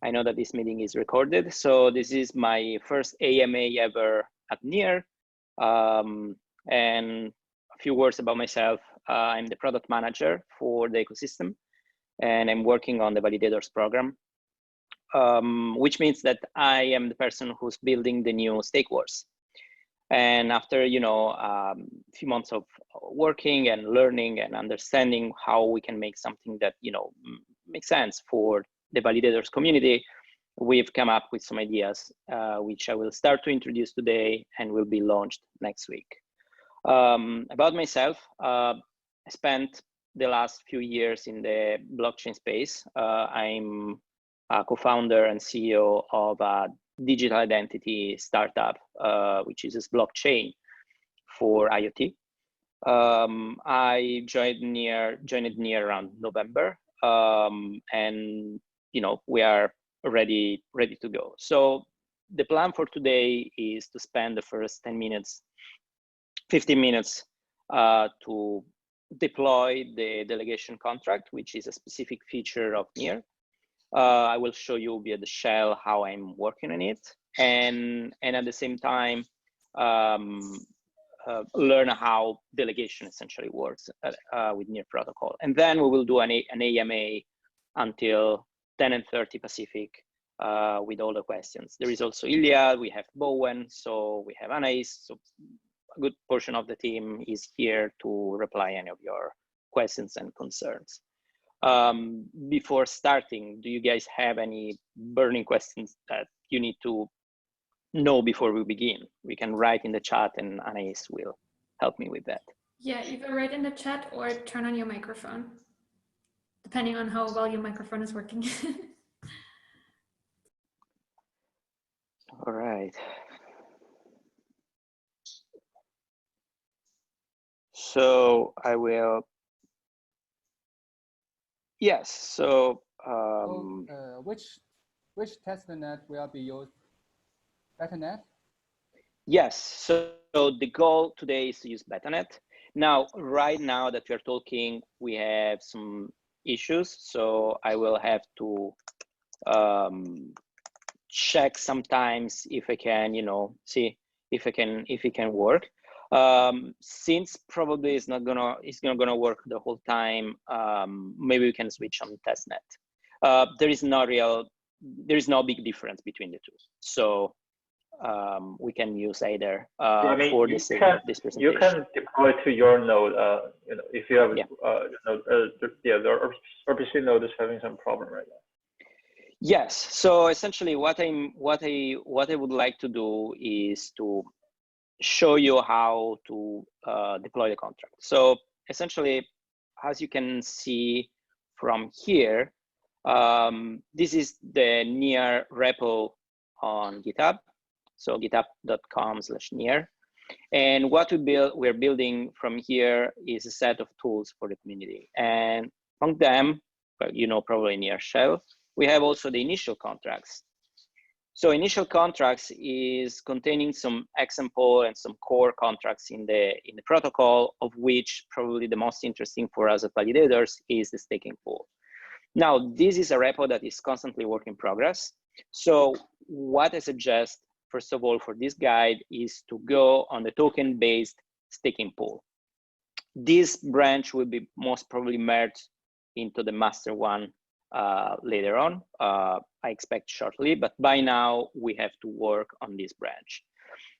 I know that this meeting is recorded, so this is my first AMA ever at NEAR. And a few words about myself. I'm the product manager for the ecosystem, and I'm working on the Validators program, which means that I am the person who's building the new stake wars. And after a few months of working and learning and understanding how we can make something that makes sense for the Validators community, we've come up with some ideas, which I will start to introduce today and will be launched next week. About myself, I spent the last few years in the blockchain space. I'm a co-founder and CEO of a digital identity startup, which uses blockchain for IoT. I joined NEAR around November, and we are ready to go. So the plan for today is to spend the first 15 minutes to deploy the delegation contract, which is a specific feature of NEAR. I will show you via the shell how I'm working on it, and at the same time learn how delegation essentially works with NEAR protocol. And then we will do an AMA until 10:30 Pacific with all the questions. There is also Ilya, we have Bowen, so we have Anais, so a good portion of the team is here to reply any of your questions and concerns. Before starting, do you guys have any burning questions that you need to know before we begin? We can write in the chat and Anais will help me with that. Yeah, either write in the chat or turn on your microphone, depending on how well your microphone is working. All right. So I will. Yes. So which testnet will be used? Betanet? Yes. So the goal today is to use Betanet. Now, right now that we are talking, we have some issues. So I will have to check sometimes if I can, see if it can work. Since probably it's not gonna work the whole time, maybe we can switch on testnet. There is no big difference between the two, so we can use either for this presentation. You can deploy to your node. If you have the RPC node is having some problem right now. Yes. So essentially, what I would like to do is to show you how to deploy the contract. So essentially, as you can see from here, this is the NEAR repo on GitHub. So github.com/NEAR. And what we're building from here is a set of tools for the community. And among them, probably NEAR shell, we have also the initial contracts. So initial contracts is containing some example and some core contracts in the protocol, of which probably the most interesting for us at Validators is the staking pool. Now, this is a repo that is constantly work in progress. So what I suggest, first of all, for this guide is to go on the token-based staking pool. This branch will be most probably merged into the master one later on, I expect shortly, but by now we have to work on this branch.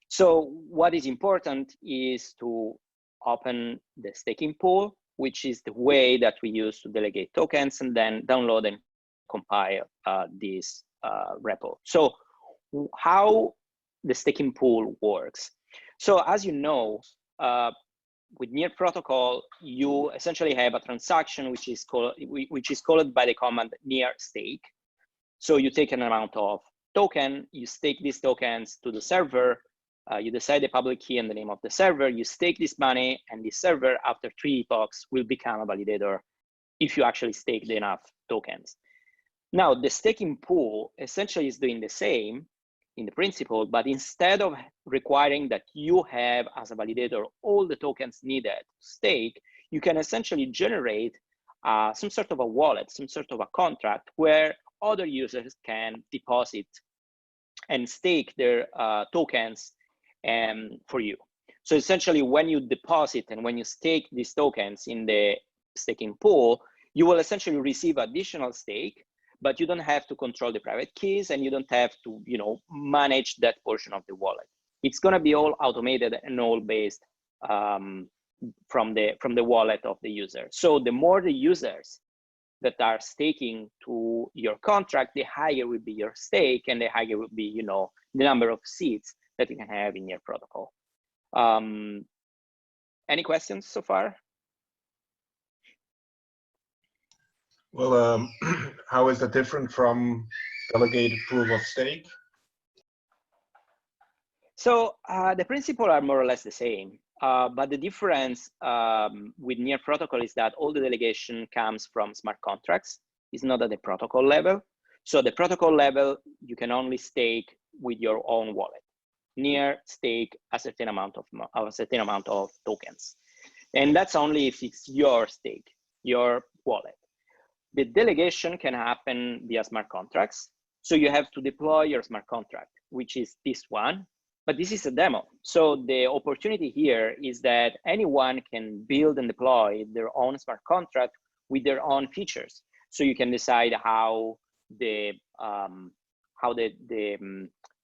So what is important is to open the staking pool, which is the way that we use to delegate tokens, and then download and compile this repo. So how the staking pool works. So as you know, with NEAR protocol, you essentially have a transaction which is called by the command NEAR stake. So you take an amount of token, you stake these tokens to the server, you decide the public key and the name of the server, you stake this money, and this server after 3 epochs will become a validator if you actually staked enough tokens. Now, the staking pool essentially is doing the same in the principle, but instead of requiring that you have as a validator all the tokens needed to stake, you can essentially generate some sort of a wallet, some sort of a contract where other users can deposit and stake their tokens for you. So essentially, when you deposit and when you stake these tokens in the staking pool, you will essentially receive additional stake, but you don't have to control the private keys and you don't have to, manage that portion of the wallet. It's going to be all automated and all based from the wallet of the user. So the more the users that are staking to your contract, the higher will be your stake and the higher will be, the number of seats that you can have in your protocol. Any questions so far? Well, how is that different from delegated proof of stake? So the principles are more or less the same, but the difference with Near Protocol is that all the delegation comes from smart contracts. It's not at the protocol level. So the protocol level, you can only stake with your own wallet. Near stake a certain amount of tokens, and that's only if it's your stake, your wallet. The delegation can happen via smart contracts. So you have to deploy your smart contract, which is this one, but this is a demo. So the opportunity here is that anyone can build and deploy their own smart contract with their own features. So you can decide how the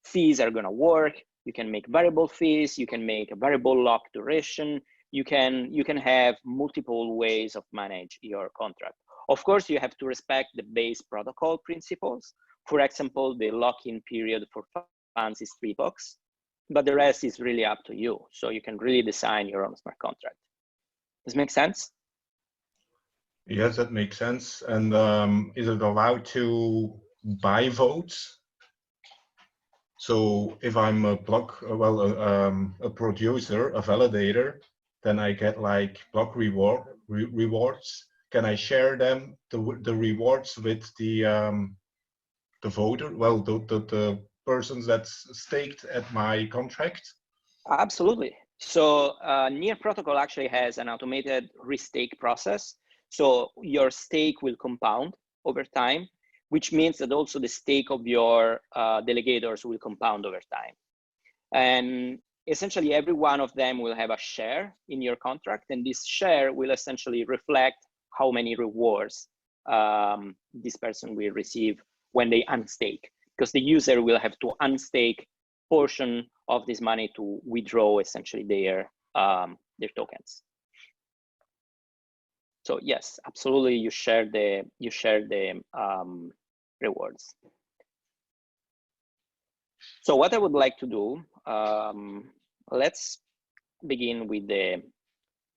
fees are going to work. You can make variable fees. You can make a variable lock duration. You can have multiple ways of manage your contract. Of course, you have to respect the base protocol principles. For example, the lock-in period for funds is 3 bucks, but the rest is really up to you. So you can really design your own smart contract. Does it make sense? Yes, that makes sense. And is it allowed to buy votes? So if I'm a a producer, a validator, then I get like block rewards. Can I share them, the rewards, with the voter? Well, the persons that's staked at my contract? Absolutely. So Near Protocol actually has an automated restake process. So your stake will compound over time, which means that also the stake of your delegators will compound over time. And essentially every one of them will have a share in your contract, and this share will essentially reflect how many rewards this person will receive when they unstake, because the user will have to unstake portion of this money to withdraw essentially their tokens. So yes, absolutely, you share the rewards. So what I would like to do, let's begin with the.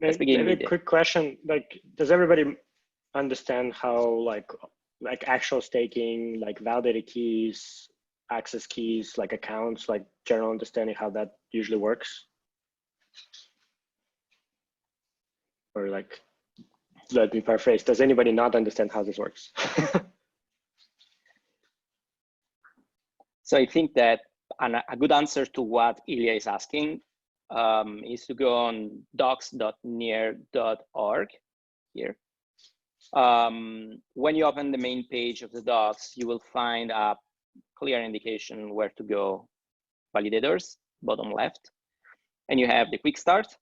Maybe a quick question. Like, does everybody understand how like actual staking, like validated keys, access keys, like accounts, like general understanding how that usually works? Or like, let me paraphrase. Does anybody not understand how this works? So I think that a good answer to what Ilya is asking is to go on docs.near.org here. When you open the main page of the docs, you will find a clear indication where to go. Validators, bottom left, and you have the quick start.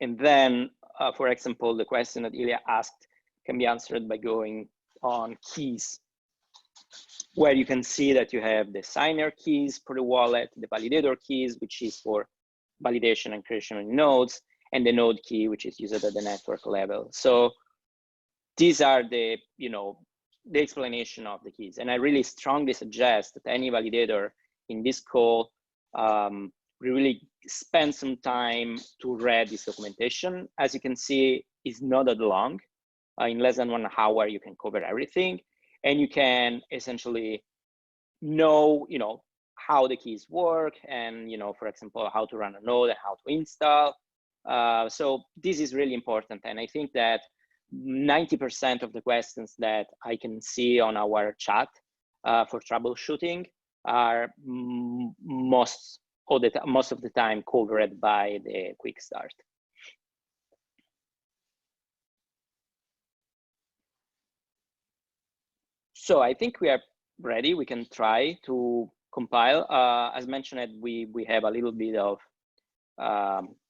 And then, for example, the question that Ilya asked can be answered by going on keys, where you can see that you have the signer keys for the wallet, the validator keys, which is for validation and creation of nodes, and the node key, which is used at the network level. So these are the explanation of the keys. And I really strongly suggest that any validator in this call really spend some time to read this documentation. As you can see, it's not that long. In less than 1 hour, you can cover everything. And you can essentially know, how the keys work and, for example, how to run a node and how to install. So this is really important. And I think that 90% of the questions that I can see on our chat for troubleshooting are most of the time covered by the quick start. So I think we are ready. We can try to compile. As mentioned, we have a little bit of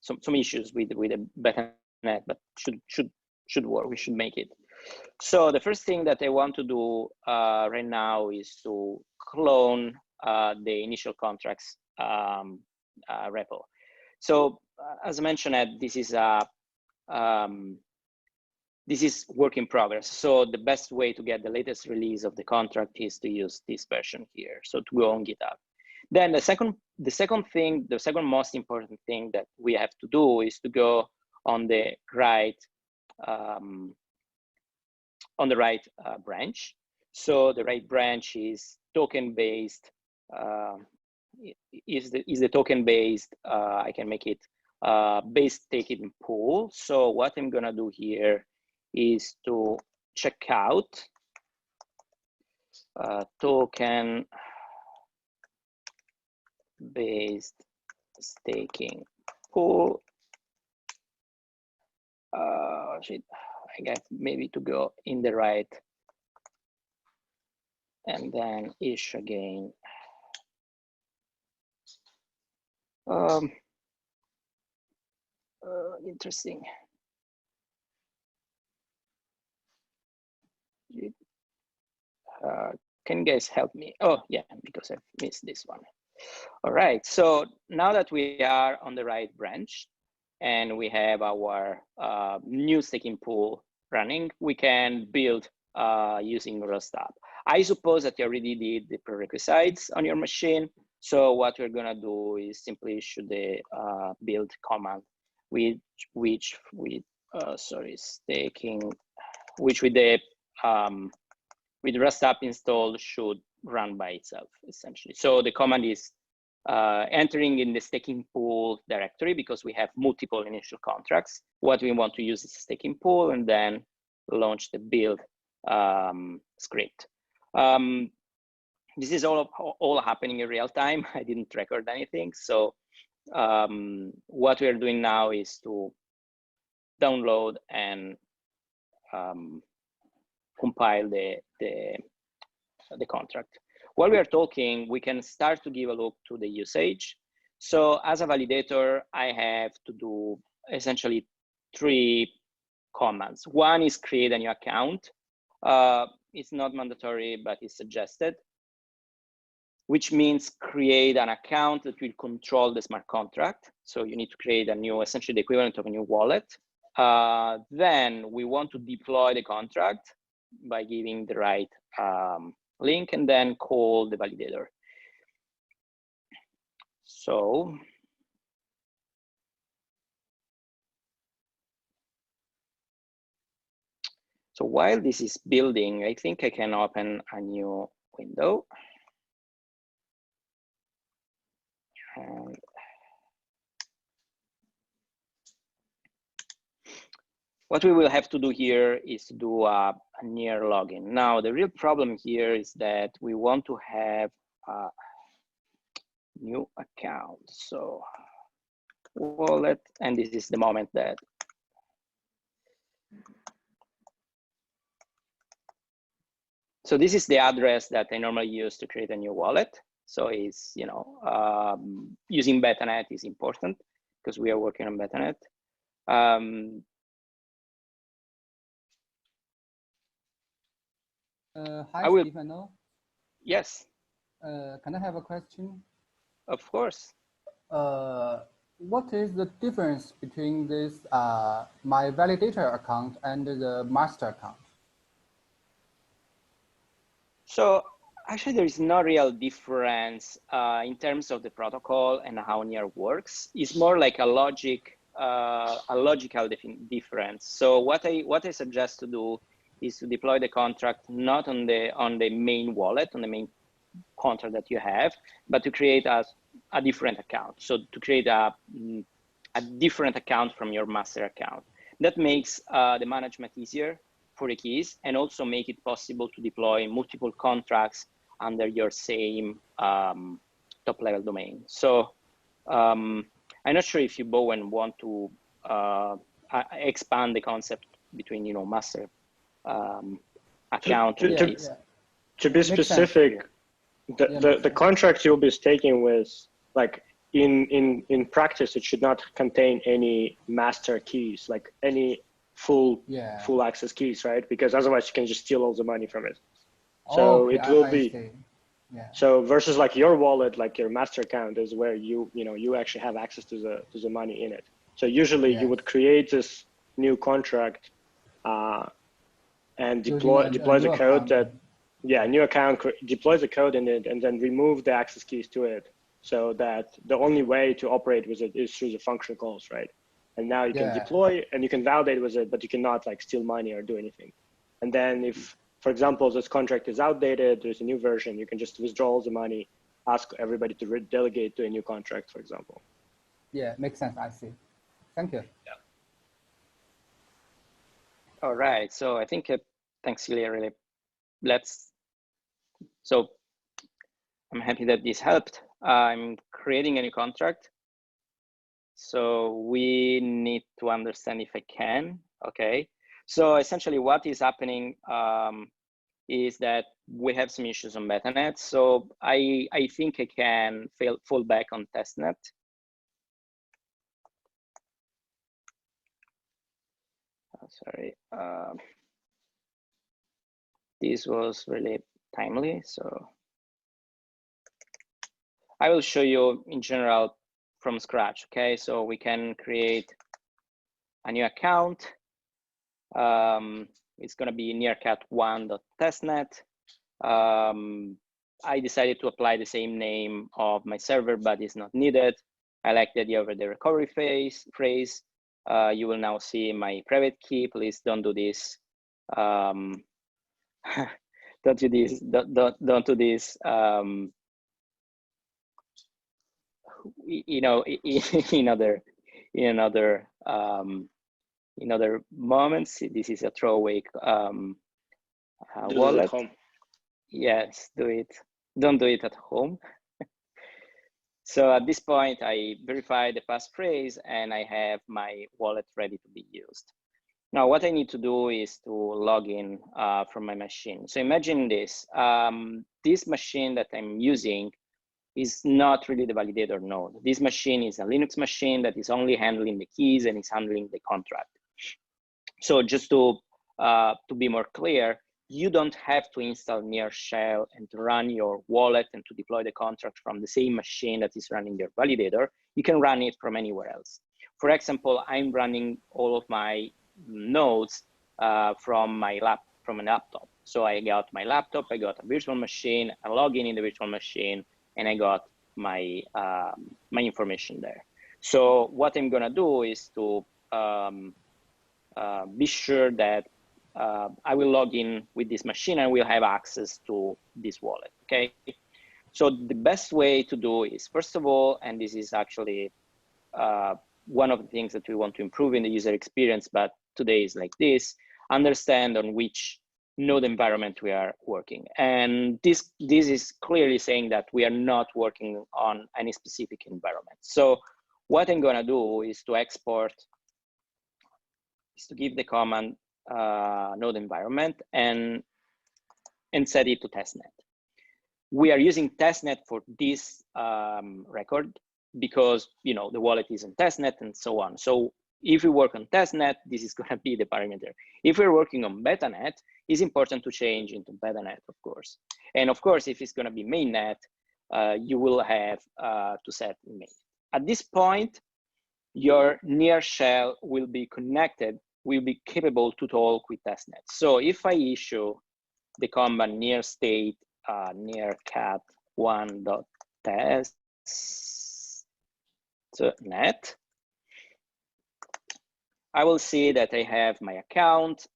some issues with the beta.net, but should work. We should make it. So the first thing that I want to do right now is to clone the initial contracts repo. So as I mentioned, this is work in progress. So the best way to get the latest release of the contract is to use this version here. So to go on GitHub. Then the second most important thing that we have to do is to go on the right branch. So the right branch is token-based. Is the token-based? I can make it base taken pool. So what I'm gonna do here is to check out token based staking pool. Shit, I got maybe to go in the right and then ish again. Interesting. Can you guys help me? Oh yeah, because I've missed this one. All right, so now that we are on the right branch and we have our new staking pool running, we can build using Rust app. I suppose that you already did the prerequisites on your machine. So what we're gonna do is simply issue the build command with staking, which with the with Rust app installed should run by itself essentially. So the command is entering in the staking pool directory because we have multiple initial contracts. What we want to use is staking pool and then launch the build script. This is all happening in real time. I didn't record anything. So what we're doing now is to download and compile the contract. While we are talking, we can start to give a look to the usage. So as a validator, I have to do essentially 3 commands. One is create a new account. It's not mandatory, but it's suggested, which means create an account that will control the smart contract. So you need to create a new, essentially the equivalent of a new wallet. Then we want to deploy the contract by giving the right link and then call the validator. So while this is building, I think I can open a new window. And what we will have to do here is to do a near login. Now, the real problem here is that we want to have a new account. So wallet, and this is the moment that so this is the address that I normally use to create a new wallet. So it's, using beta.net is important because we are working on beta.net. Hi, Stefano. Yes. Can I have a question? Of course. What is the difference between this my validator account and the master account? So actually, there is no real difference in terms of the protocol and how near works. It's more like a logical difference. So what I suggest to do is to deploy the contract not on the main wallet, on the main contract that you have, but to create a different account. So to create a different account from your master account. That makes the management easier for the keys and also make it possible to deploy multiple contracts under your same top level domain. So I'm not sure if you, Bowen, want to expand the concept between, master account and keys. To be specific, the contract you'll be staking with, like in practice, it should not contain any master keys, like any full access keys, right? Because otherwise you can just steal all the money from it. So it will be. So versus like your wallet, like your master account is where you actually have access to the money in it. So usually you would create this new contract and deploy the code that, new account, deploy the code in it, and then remove the access keys to it, so that the only way to operate with it is through the function calls, right? And now you can deploy and you can validate with it, but you cannot like steal money or do anything. And then if, for example, this contract is outdated, there's a new version, you can just withdraw all the money, ask everybody to delegate to a new contract, for example. Yeah, makes sense. I see. Thank you. Yeah. All right. So I think thanks, Celia. Really, so I'm happy that this helped. I'm creating a new contract. So we need to understand if I can. Okay. So essentially, what is happening is that we have some issues on BetaNet. So I think I can fall back on testnet. Sorry, this was really timely. So I will show you in general from scratch. Okay, so we can create a new account. It's going to be nearcat1.testnet. I decided to apply the same name of my server, but it's not needed. I like the idea of the recovery phrase. You will now see my private key. Please don't do this. Don't do this. Don't do this. You know, in other moments. This is a throwaway wallet. At home. Yes, do it. Don't do it at home. So at this point, I verify the passphrase and I have my wallet ready to be used. Now, what I need to do is to log in from my machine. So imagine this. This machine that I'm using is not really the validator node. This machine is a Linux machine that is only handling the keys and is handling the contract. So just to be more clear, you don't have to install near shell and to run your wallet and to deploy the contract from the same machine that is running your validator. You can run it from anywhere else. For example, I'm running all of my nodes from a laptop. So I got my laptop, I got a virtual machine, I log in the virtual machine, and I got my my information there. So what I'm gonna do is to be sure that I will log in with this machine and will have access to this wallet, okay? So the best way to do is, first of all, and this is actually one of the things that we want to improve in the user experience, but today is like this, understand on which node environment we are working. And this is clearly saying that we are not working on any specific environment. So what I'm gonna do is to export, is to give the command node environment and set it to testnet. We are using testnet for this record because the wallet is on testnet and so on. So if we work on testnet, this is going to be the parameter. If we're working on betanet, it's important to change into betanet, of course. And of course, if it's going to be mainnet, you will have to set main. At this point, your near shell will be connected, will be capable to talk with testnet. So if I issue the command near state near cat1.testnet, I will see that I have my account.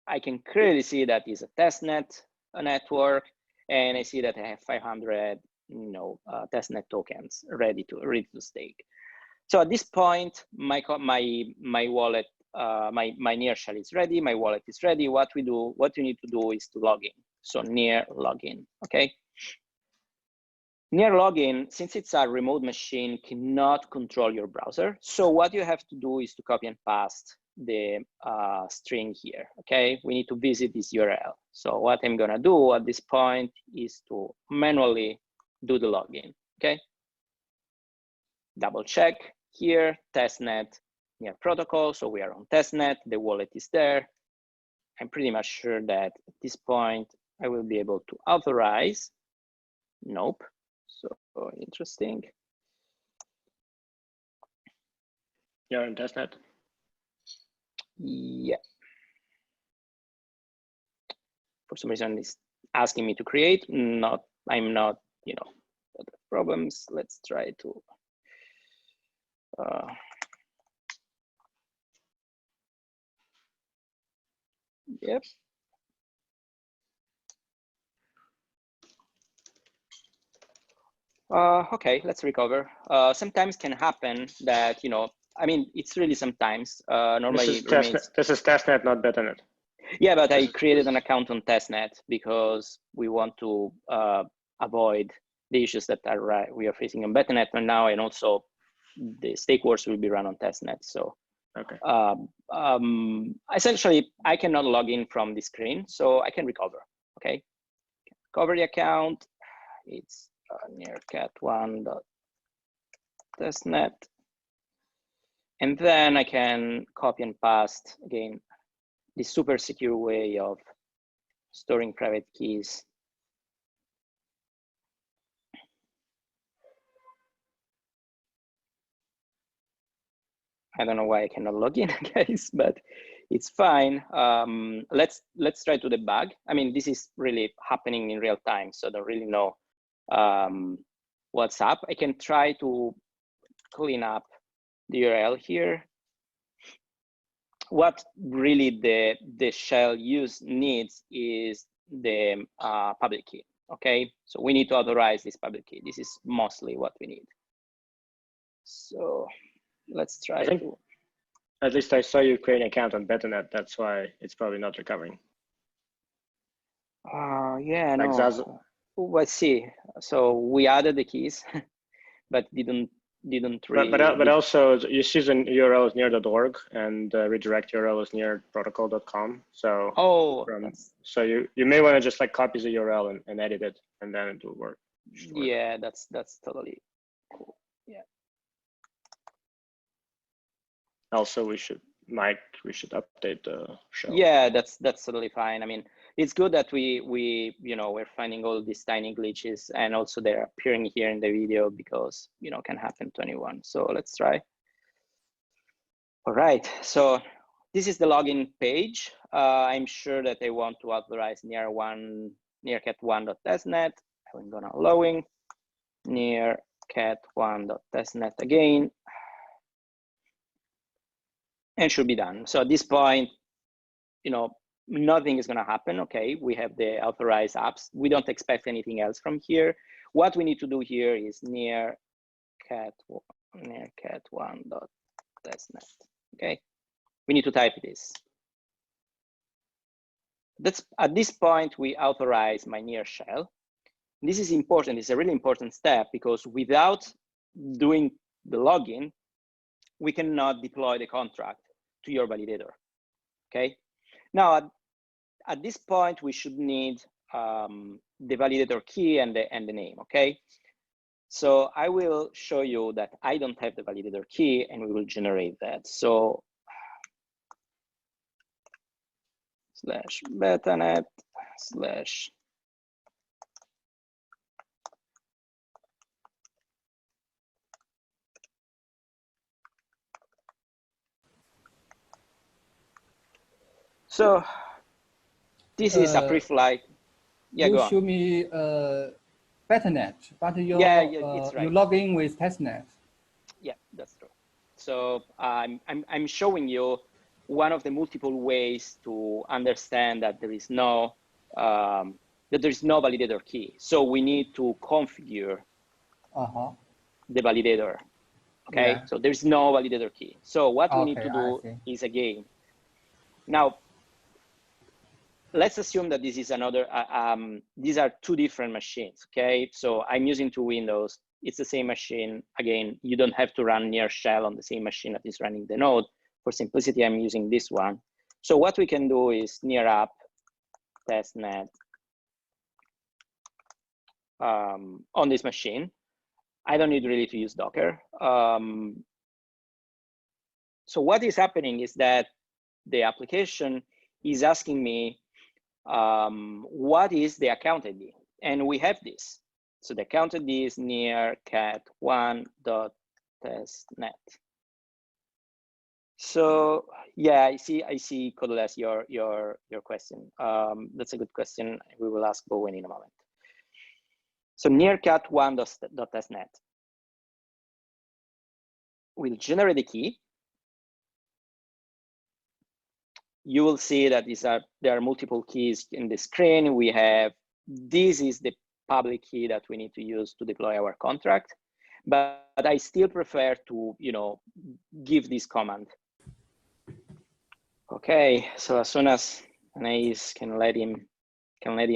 I can clearly see that is a testnet network, and I see that I have 500 testnet tokens ready to stake. So at this point, my wallet, my near shell is ready, my wallet is ready. What you need to do is to log in. So near login, okay? Near login, since it's a remote machine, cannot control your browser. So what you have to do is to copy and paste the string here, okay? We need to visit this URL. So what I'm gonna do at this point is to manually do the login, okay? Double check here, testnet near protocol. So we are on testnet, the wallet is there. I'm pretty much sure that at this point, I will be able to authorize. Nope, so interesting. You're on testnet? Yeah. For some reason, it's asking me to create. I'm not, you know, problems. Let's try to. Yep. Okay, let's recover. Sometimes can happen that, you know, I mean, it's really sometimes. Normally, this is testnet, not betternet. Yeah, but I created an account on testnet because we want to avoid the issues that we are facing on betternet right now, and also the stake wars will be run on testnet. So okay. Essentially, I cannot log in from the screen, so I can recover. Okay, recover the account. It's near cat1.testnet, and then I can copy and paste again the super secure way of storing private keys. I don't know why I cannot log in, guys, but it's fine. Let's try to debug. I mean, this is really happening in real time, so I don't really know what's up. I can try to clean up the URL here. What really the shell needs is the public key. Okay, so we need to authorize this public key. This is mostly what we need. So let's try to. At least I saw you create an account on betternet. That's why it's probably not recovering. Yeah, like no. Zazo. Let's see. So we added the keys, but didn't really. But also you see the URL is near .org and redirect URL is near protocol.com. So so you may want to just like copy the URL and edit it, and then it will work. Yeah, that's totally cool. Yeah. Also, we should update the shell. Yeah, that's totally fine. I mean, it's good that we you know, we're finding all these tiny glitches, and also they're appearing here in the video because, you know, can happen to anyone. So let's try. All right, so this is the login page. I'm sure that they want to authorize near cat1.testnet. I'm gonna allowing near cat1.testnet again, and should be done. So at this point, you know, nothing is going to happen. Okay, we have the authorized apps. We don't expect anything else from here. What we need to do here is near cat1.testnet. Okay, we need to type this. That's at this point we authorize my near shell. This is important. It's a really important step because without doing the login, we cannot deploy the contract to your validator. Okay. Now, at this point, we should need the validator key and the name. Okay. So I will show you that I don't have the validator key, and we will generate that. So /betternet/ So this is a pre-flight. Yeah, you go on. show me betternet, but you it's right. You log in with testnet. Yeah, that's true. So I'm showing you one of the multiple ways to understand that there is no validator key. So we need to configure the validator. Okay, yeah. So there's no validator key. So what we need to do is again. Now, let's assume that this is another. These are two different machines. Okay, so I'm using two windows. It's the same machine. Again, you don't have to run near shell on the same machine that is running the node. for simplicity, I'm using this one. So what we can do is near up testnet on this machine. I don't need really to use Docker. So what is happening is that the application is asking me what is the account ID, and we have this. So the account ID is near cat1.testnet. So yeah, I see, Codeless, your question. That's a good question. We will ask Bowen in a moment. So near cat1.testnet will generate the key. You will see that there are multiple keys in the screen. We have, this is the public key that we need to use to deploy our contract, but I still prefer to, give this command. Okay, so as soon as Anais can let in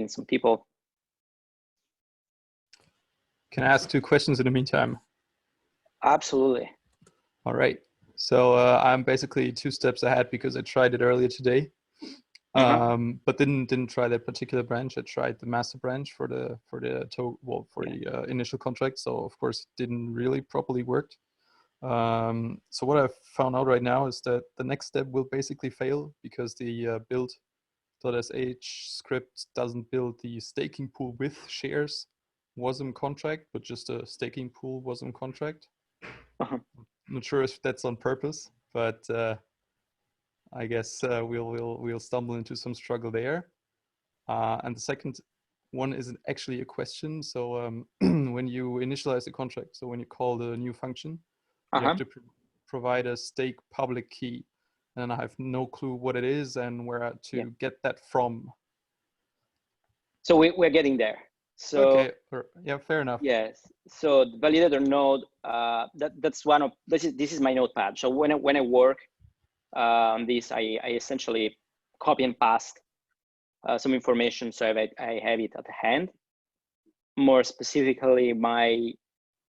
some people. Can I ask 2 questions in the meantime? Absolutely. All right. So I'm basically 2 steps ahead because I tried it earlier today, but didn't try that particular branch. I tried the master branch for the initial contract. So of course, it didn't really properly work. So what I've found out right now is that the next step will basically fail because the build.sh script doesn't build the staking pool with shares WASM contract, but just a staking pool WASM contract. Not sure if that's on purpose, but I guess we'll stumble into some struggle there. And the second one is actually a question. So when you initialize the contract, so when you call the new function, you have to provide a stake public key, and I have no clue what it is and where to get that from. So we're getting there. So okay, yeah, fair enough. Yes. So the validator node, that's one of this is my notepad. So when I work on this, I essentially copy and paste some information so I have it at hand. More specifically, my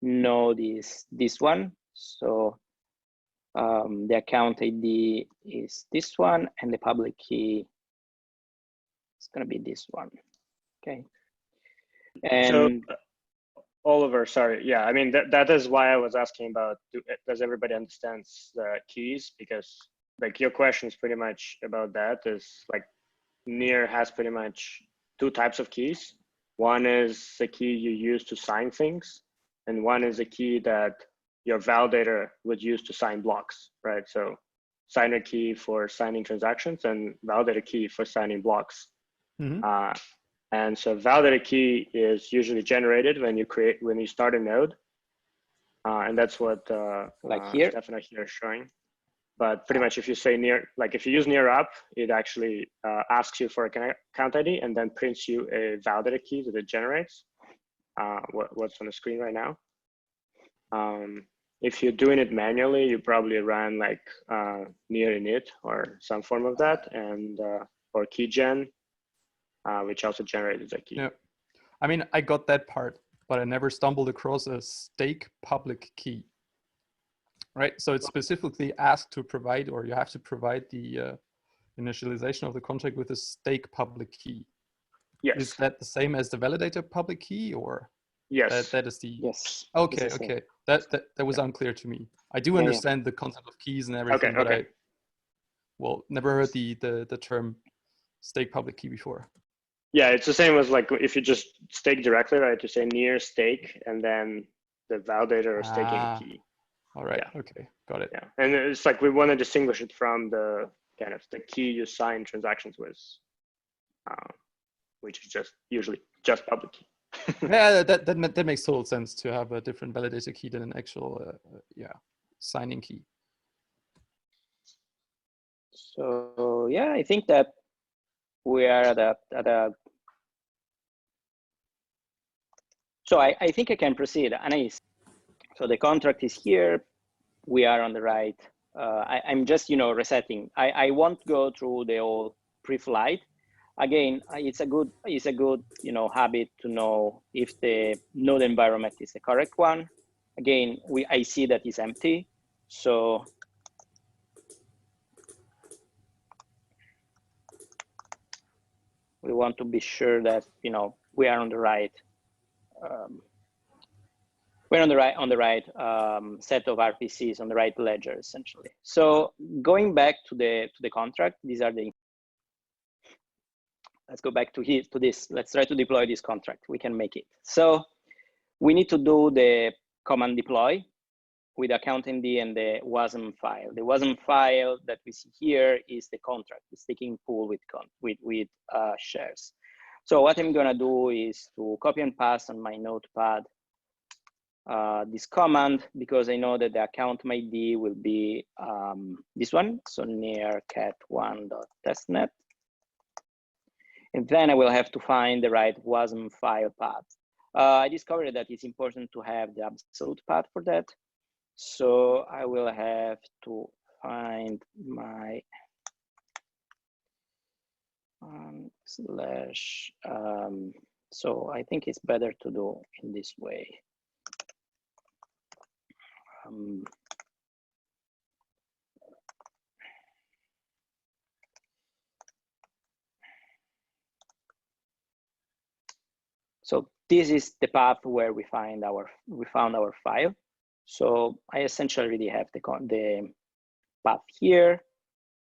node is this one. So the account ID is this one, and the public key is going to be this one. Okay. And so, Oliver, sorry. Yeah, I mean, that is why I was asking about, does everybody understand the keys? Because like your question is pretty much about that, is like Near has pretty much 2 types of keys. One is the key you use to sign things, and one is a key that your validator would use to sign blocks, right? So signer key for signing transactions and validator key for signing blocks. And so validator key is usually generated when you start a node. And that's what like here, Stefano here is showing. But pretty much if you say if you use near up, it actually asks you for a account ID and then prints you a validator key that it generates, what's on the screen right now. If you're doing it manually, you probably run like near init or some form of that, and or keygen, which also generated a key. Yeah, I mean, I got that part, but I never stumbled across a stake public key. Right, so it's specifically asked to provide, or you have to provide the initialization of the contract with a stake public key. Yes. Is that the same as the validator public key, or? Yes. That is the. Yes. Okay, okay. That was unclear to me. I do understand the concept of keys and everything, but I never heard the term stake public key before. Yeah, it's the same as like if you just stake directly, right? You say near stake and then the validator or staking key. All right. Yeah. Okay. Got it. Yeah. And it's like we want to distinguish it from the kind of the key you sign transactions with, which is just usually just public key. Yeah, that makes total sense to have a different validator key than an actual signing key. So yeah, I think that we are at a so I think I can proceed. Anais. So the contract is here. We are on the right. I'm just resetting. I won't go through the whole pre-flight. Again, it's a good habit to know if the node environment is the correct one. Again, I see that it's empty. So We want to be sure that we are on the right set of RPCs, on the right ledger, essentially. So going back to the contract, these are the. Let's go back to this. Let's try to deploy this contract. We can make it. So we need to do the command deploy with account ID and the WASM file. The WASM file that we see here is the contract, the staking pool with shares. So what I'm gonna do is to copy and paste on my notepad this command, because I know that the account ID will be this one, so near cat1.testnet. And then I will have to find the right WASM file path. I discovered that it's important to have the absolute path for that. So I will have to find my slash. So I think it's better to do in this way. So this is the path where we found our file. So I essentially already have the path here.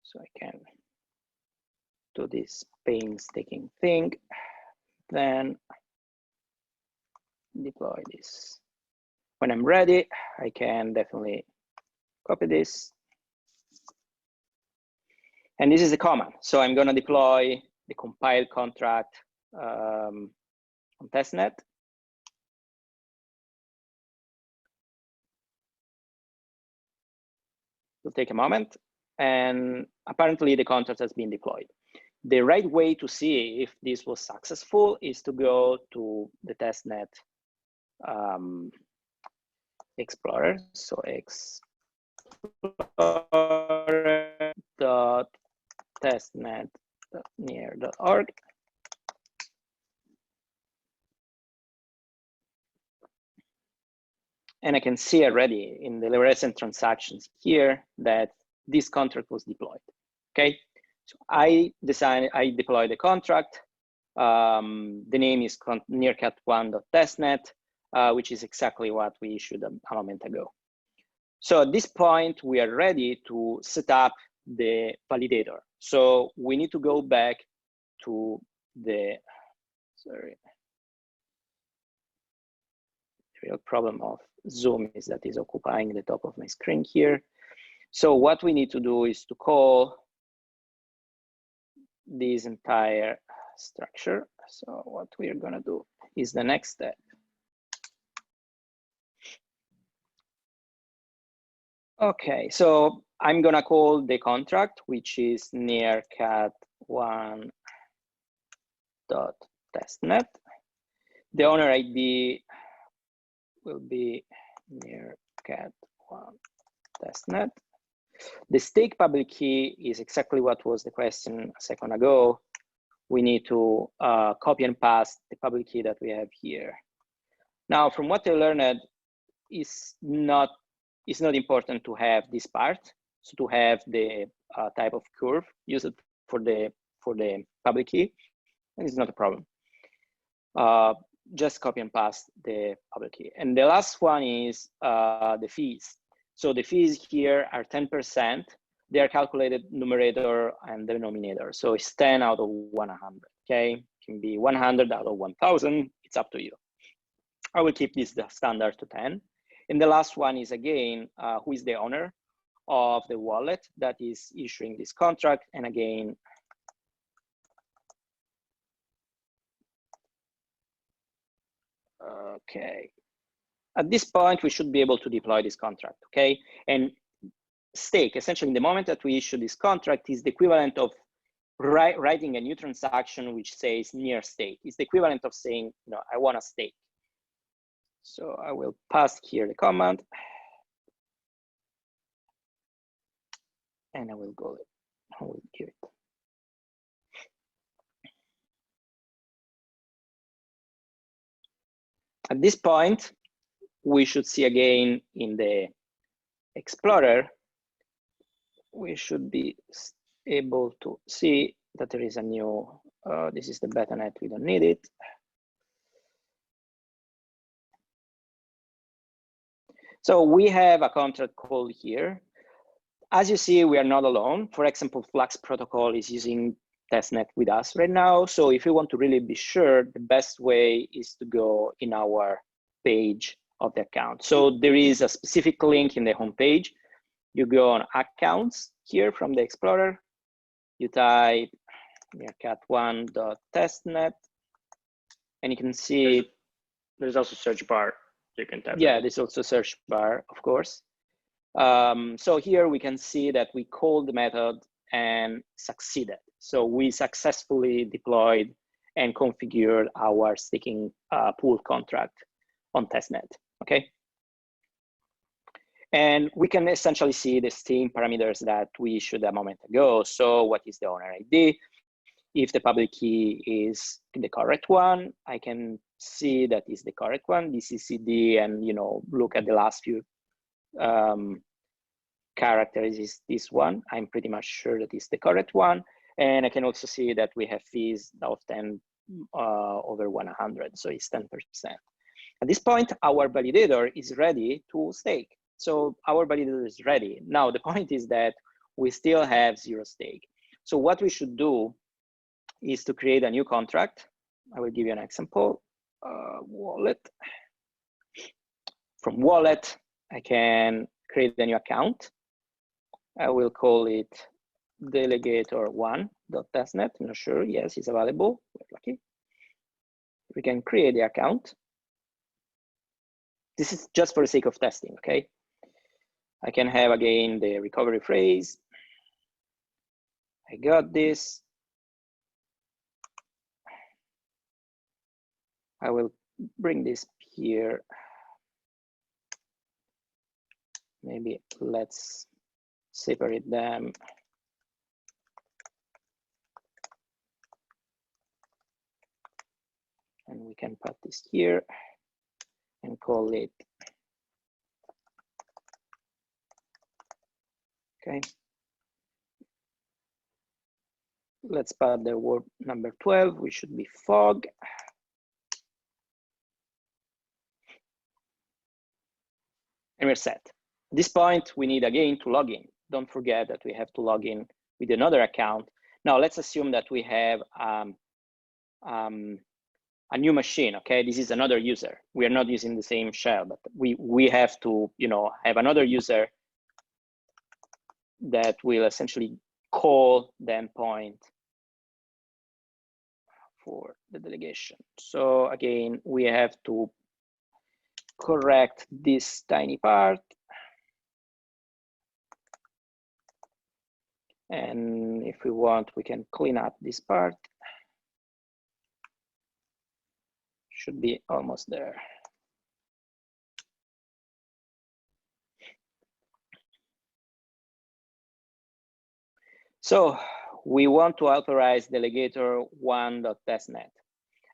So I can do this painstaking thing, then deploy this. When I'm ready, I can definitely copy this. And this is the command. So I'm gonna deploy the compiled contract on testnet. It'll take a moment, and apparently the contract has been deployed. The right way to see if this was successful is to go to the testnet explorer. So explorer.testnet.near.org. And I can see already in the recent transactions here that this contract was deployed. Okay, so I deployed the contract. The name is nearcat1.testnet, which is exactly what we issued a moment ago. So at this point, we are ready to set up the validator. So we need to go back to the, sorry. The real problem of Zoom is that it's occupying the top of my screen here. So what we need to do is to call this entire structure. So what we are gonna do is the next step. Okay, so I'm gonna call the contract, which is nearcat1.testnet. The owner ID will be nearcat1.testnet. The stake public key is exactly what was the question a second ago. We need to copy and paste the public key that we have here. Now, from what I learned, it's not important to have this part. So to have the type of curve used for the public key, and it's not a problem. Just copy and paste the public key. And the last one is the fees. So the fees here are 10%. They are calculated numerator and denominator. So it's 10 out of 100, okay? It can be 100 out of 1,000, it's up to you. I will keep this the standard to 10. And the last one is, again, who is the owner of the wallet that is issuing this contract. And again, okay. At this point, we should be able to deploy this contract, okay? And stake, essentially, the moment that we issue this contract is the equivalent of writing a new transaction which says near stake. It's the equivalent of saying, I want to stake. So I will pass here the command, and I will give it. At this point, we should see again in the Explorer, we should be able to see that there is a new This is the betanet, we don't need it. So we have a contract called here. As you see, we are not alone. For example, Flux protocol is using testnet with us right now. So if you want to really be sure, the best way is to go in our page of the account. So there is a specific link in the homepage. You go on accounts here from the Explorer. You type meerkat1.testnet, and you can see there's also search bar. You can type. Yeah, there's also search bar, of course. So here we can see that we called the method and succeeded. So we successfully deployed and configured our staking pool contract on testnet, okay? And we can essentially see the same parameters that we issued a moment ago. So what is the owner ID? If the public key is the correct one, I can see that is the correct one, DCCD, and look at the last few characters is this one. I'm pretty much sure that is the correct one. And I can also see that we have fees of 10 over 100, so it's 10%. At this point, our validator is ready to stake. So our validator is ready. Now, the point is that we still have 0 stake. So what we should do is to create a new contract. I will give you an example. Wallet. From wallet, I can create a new account. I will call it Delegator1.testnet. I'm not sure. Yes, it's available. We're lucky. We can create the account. This is just for the sake of testing, okay? I can have again the recovery phrase. I got this. I will bring this here. Maybe let's separate them. And we can put this here and call it. Okay. Let's put the word number 12, which should be fog. And we're set. At this point, we need again to log in. Don't forget that we have to log in with another account. Now let's assume that we have a new machine, okay? This is another user. We are not using the same shell, but we have to, have another user that will essentially call the endpoint for the delegation. So again, we have to correct this tiny part. And if we want, we can clean up this part. Should be almost there. So we want to authorize Delegator1.testnet.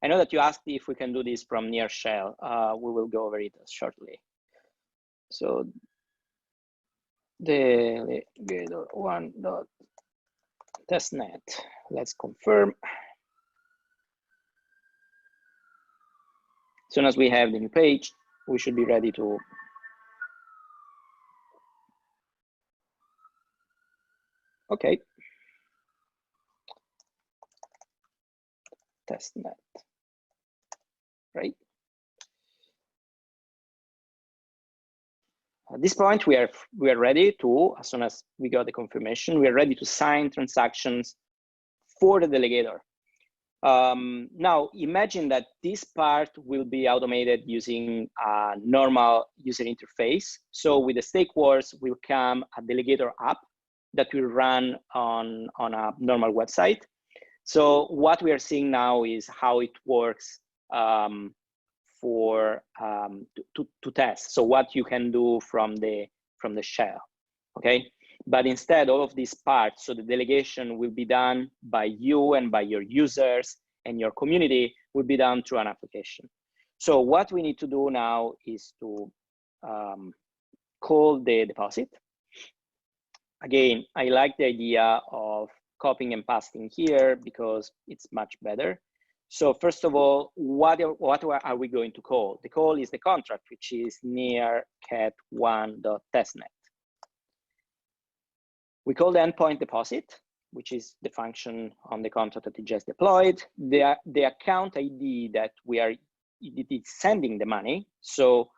I know that you asked if we can do this from near shell. We will go over it shortly. So Delegator1.testnet. Let's confirm. As soon as we have the new page, we should be ready to. Okay. Testnet. Right. At this point, we are ready to, as soon as we got the confirmation, we are ready to sign transactions for the delegator. Now, imagine that this part will be automated using a normal user interface. So with the stake wars will come a delegator app that will run on a normal website. So what we are seeing now is how it works to test. So what you can do from the shell, okay? But instead, all of these parts, so the delegation will be done by you and by your users, and your community will be done through an application. So what we need to do now is to call the deposit. Again, I like the idea of copying and pasting here because it's much better. So first of all, what are we going to call? The call is the contract, which is near cat1.testnet. We call the endpoint deposit, which is the function on the contract that we just deployed. The account ID that it is sending the money. So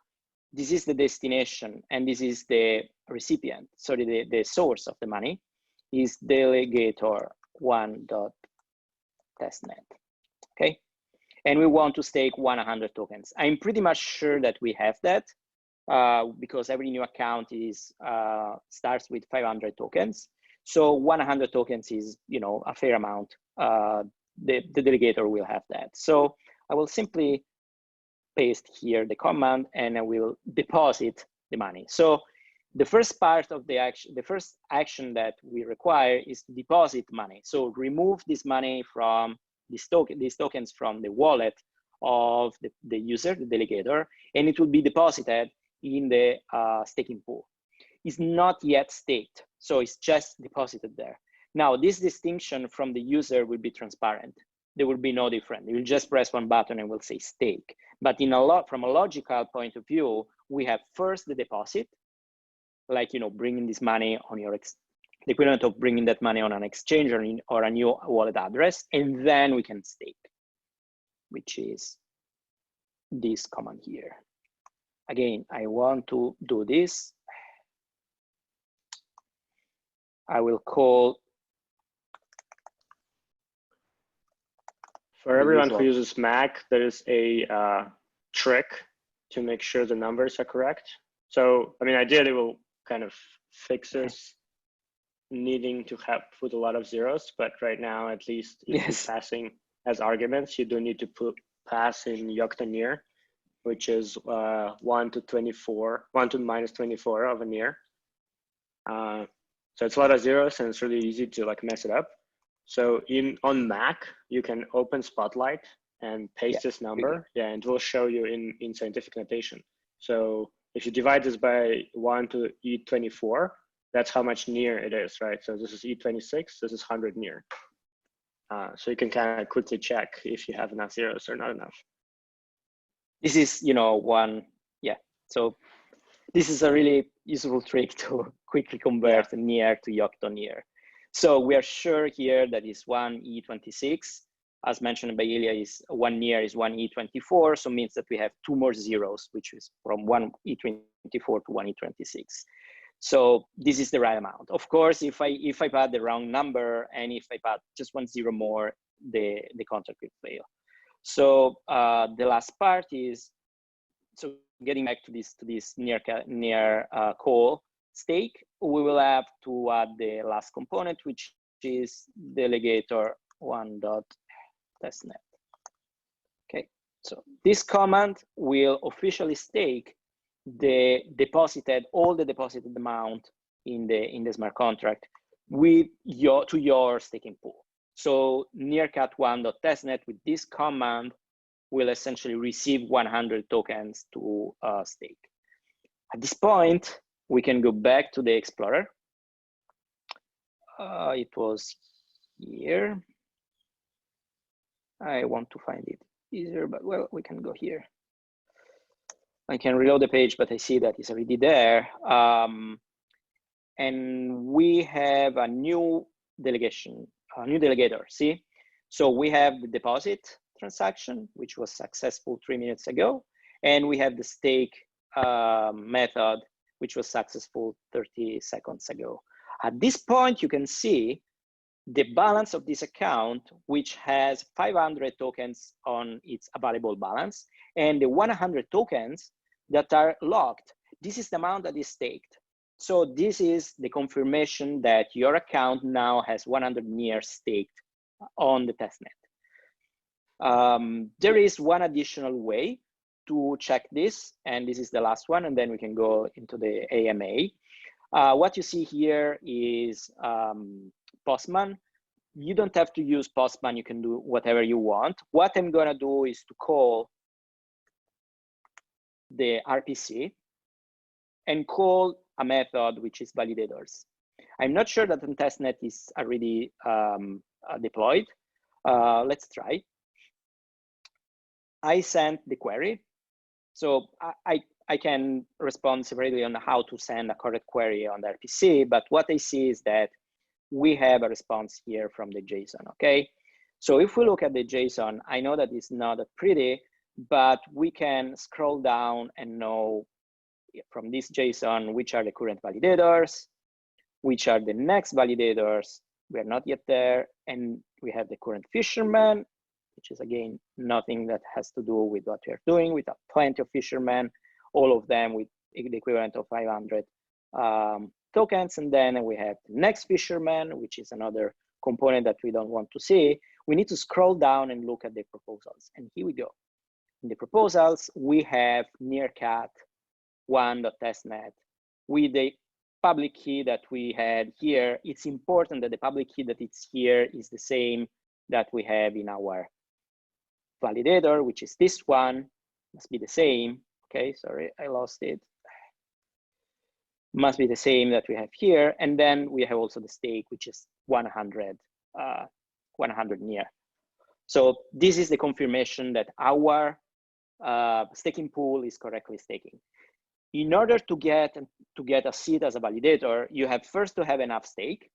this is the destination and this is the recipient. So the source of the money is Delegator1.testnet. Okay. And we want to stake 100 tokens. I'm pretty much sure that we have that because every new account starts with 500 tokens. So 100 tokens is, a fair amount. The delegator will have that. So I will simply paste here the command and I will deposit the money. So the first part of the action, the first action that we require is to deposit money. So remove this money from these tokens from the wallet of the user, the delegator, and it will be deposited in the staking pool. It's not yet staked, so it's just deposited there. Now, this distinction from the user will be transparent. There will be no difference. You will just press one button and will say stake. But from a logical point of view, we have first the deposit, like bringing this money on the equivalent of bringing that money on an exchange or a new wallet address, and then we can stake, which is this command here. Again, I want to do this. I will call. For everyone who uses Mac, there is a trick to make sure the numbers are correct. So, I mean, ideally we'll kind of fix this needing to put a lot of zeros, but right now, at least if you're passing as arguments, you don't need to pass in yocto near, which is 1 to minus 24 of a near. So it's a lot of zeros and it's really easy to mess it up. So on Mac, you can open Spotlight and paste this number, and it will show you in scientific notation. So if you divide this by 1 to E24, that's how much near it is, right? So this is E26, this is 100 near. So you can kind of quickly check if you have enough zeros or not enough. This is, So this is a really useful trick to quickly convert near to yocto near. So we are sure here that is 1 E26. As mentioned by Ilya, is 1 near is 1 E24. So it means that we have 2 more zeros, which is from 1 E24 to 1 E26. So this is the right amount. Of course, if I put the wrong number and if I put just 1 zero more, the contract will fail. So the last part is, so getting back to this near call stake, we will have to add the last component, which is Delegator1.testnet. Okay, so this command will officially stake all the deposited amount in the smart contract to your staking pool. So nearcat1.testnet with this command will essentially receive 100 tokens to stake. At this point, we can go back to the Explorer. It was here. I want to find it easier, but well, we can go here. I can reload the page, but I see that it's already there. And we have a new delegation, a new delegator, see? So we have the deposit transaction, which was successful 3 minutes ago. And we have the stake method, which was successful 30 seconds ago. At this point, you can see the balance of this account, which has 500 tokens on its available balance, and the 100 tokens that are locked. This is the amount that is staked. So this is the confirmation that your account now has 100 near staked on the testnet. There is one additional way to check this, and this is the last one, and then we can go into the AMA. What you see here is Postman. You don't have to use Postman, you can do whatever you want. What I'm gonna do is to call the RPC and call a method which is Validators. I'm not sure that the testnet is already deployed. Let's try. I sent the query. So I can respond separately on how to send a correct query on the RPC, but what I see is that we have a response here from the JSON, okay? So if we look at the JSON, I know that it's not pretty, but we can scroll down and know from this JSON which are the current validators, which are the next validators. We are not yet there, and we have the current fisherman, which is again nothing that has to do with what we are doing. We have plenty of fishermen, all of them with the equivalent of 500 tokens, and then we have the next fisherman, which is another component that we don't want to see. We need to scroll down and look at the proposals, and here we go. In the proposals, we have nearcat 1.testnet with the public key that we had here. It's important that the public key that it's here is the same that we have in our validator, which is this one, must be the same. Okay, sorry, I lost it. Must be the same that we have here. And then we have also the stake, which is 100 near. So this is the confirmation that our staking pool is correctly staking. In order to get a seat as a validator, you have first to have enough stake,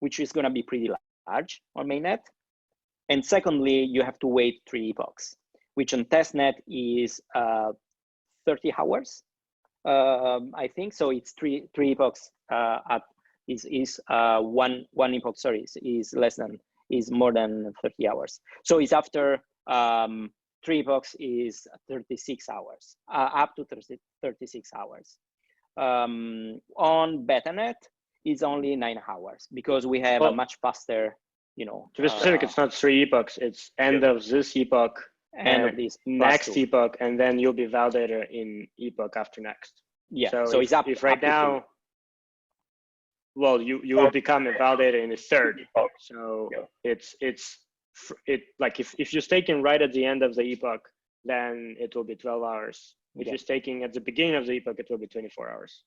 which is going to be pretty large on mainnet. And secondly, you have to wait 3 epochs, which on testnet is 30 hours, I think. So it's three epochs one epoch, sorry, is more than 30 hours. So it's after 3 epochs is 36 hours, up to 36 hours. On betanet, it's only 9 hours because we have a much faster, you know. To be specific, it's not 3 epochs, it's end of this epoch, end of this next epoch, and then you'll be validator in epoch after next. Yeah, so it's up. If right now, well, you will become a validator in the 3rd. So it's like if you're staking right at the end of the epoch, then it will be 12 hours. If you're staking at the beginning of the epoch, it will be 24 hours.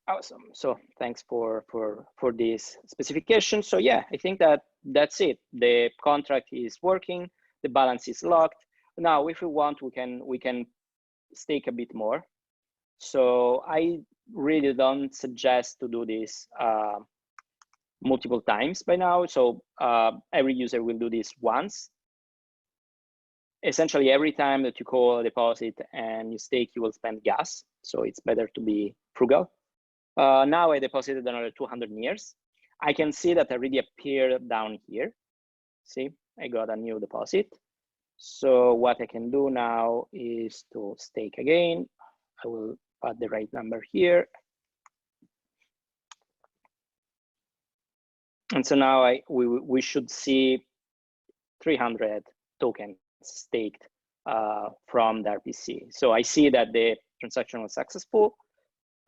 Awesome. So thanks for this specification. So yeah, I think that's it. The contract is working. The balance is locked. Now, if we want, we can stake a bit more. So I really don't suggest to do this multiple times by now. So every user will do this once. Essentially, every time that you call a deposit and you stake, you will spend gas. So it's better to be frugal. Now I deposited another 200 nears. I can see that already appeared down here. See, I got a new deposit. So what I can do now is to stake again. I will put the right number here. And so now we should see 300 tokens staked from the RPC. So I see that the transaction was successful.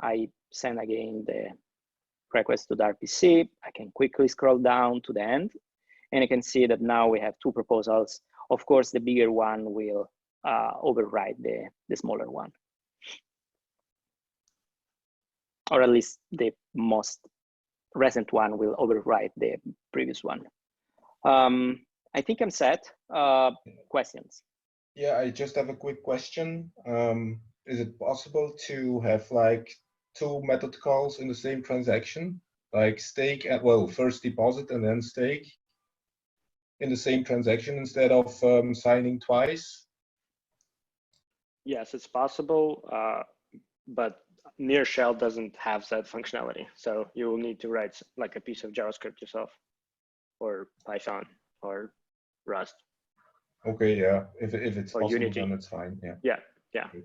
I send again the request to the RPC. I can quickly scroll down to the end, and I can see that now we have 2 proposals. Of course, the bigger one will override the smaller one, or at least the most recent one will override the previous one. I think I'm set. Questions? Yeah, I just have a quick question. Is it possible to have like 2 method calls in the same transaction, like stake at, well, first deposit and then stake in the same transaction instead of signing twice? Yes, it's possible, but near shell doesn't have that functionality. So you will need to write like a piece of JavaScript yourself, or Python, or Rust. Okay, yeah. If it's or possible, Unity. then it's fine. Yeah.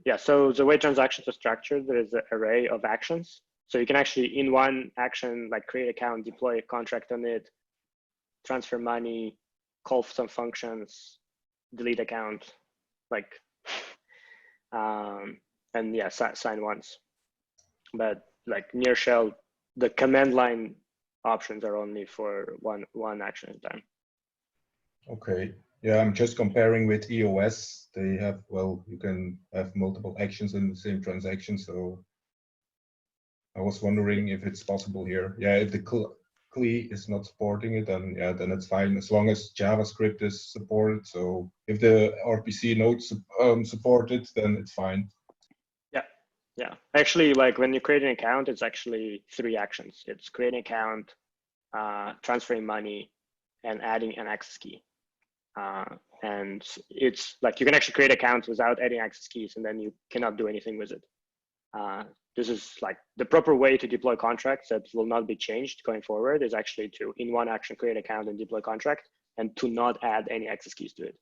Yeah. So the way transactions are structured, there is an array of actions. So you can actually, in one action, like create account, deploy a contract on it, transfer money, call some functions, delete account, like, and yeah, sign once. But like near shell, the command line options are only for one action at a time. Okay. Yeah, I'm just comparing with EOS. They have, well, you can have multiple actions in the same transaction. So I was wondering if it's possible here. Yeah, if the CLI is not supporting it, then yeah, then it's fine as long as JavaScript is supported. So if the RPC nodes support it, then it's fine. Yeah. Actually, like when you create an account, it's actually 3 actions. It's creating an account, transferring money, and adding an access key. And it's like you can actually create accounts without adding access keys, and then you cannot do anything with it. This is like the proper way to deploy contracts that will not be changed going forward is actually to, in one action, create account and deploy contract, and to not add any access keys to it.